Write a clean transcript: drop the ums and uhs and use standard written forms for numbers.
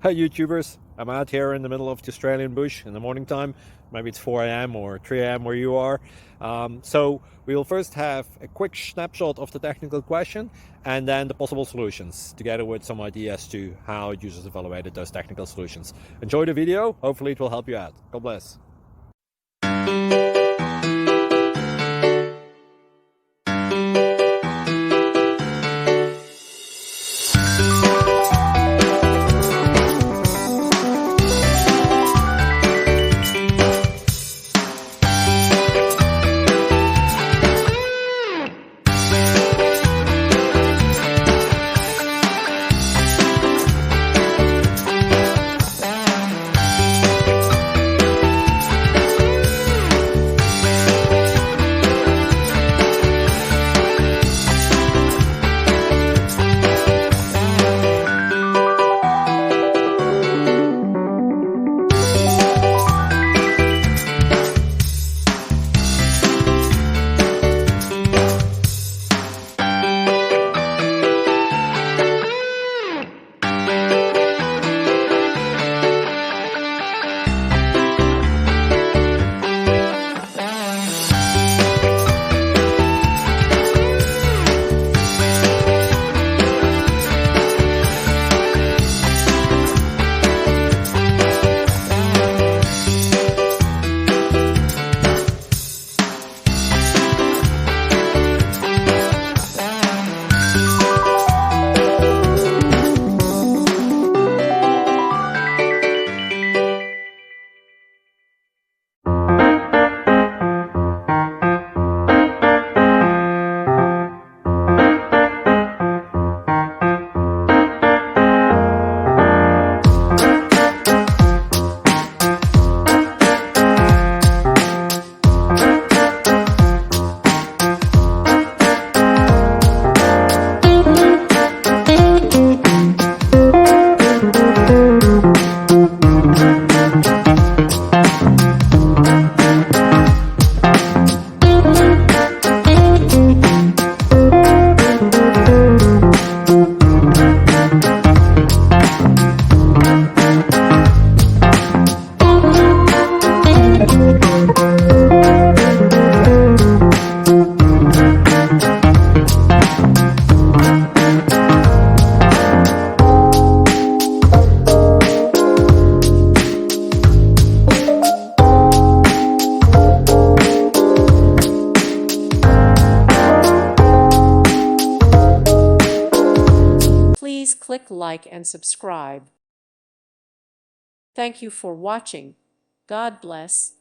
Hi YouTubers, I'm out here in the middle of the Australian bush in the morning time. Maybe it's 4 a.m. or 3 a.m. where you are. So we will first have a quick snapshot of the technical question and then the possible solutions, together with some ideas to how users evaluated those technical solutions. Enjoy the video, hopefully it will help you out. God bless. Please click like and subscribe. Thank you for watching. God bless.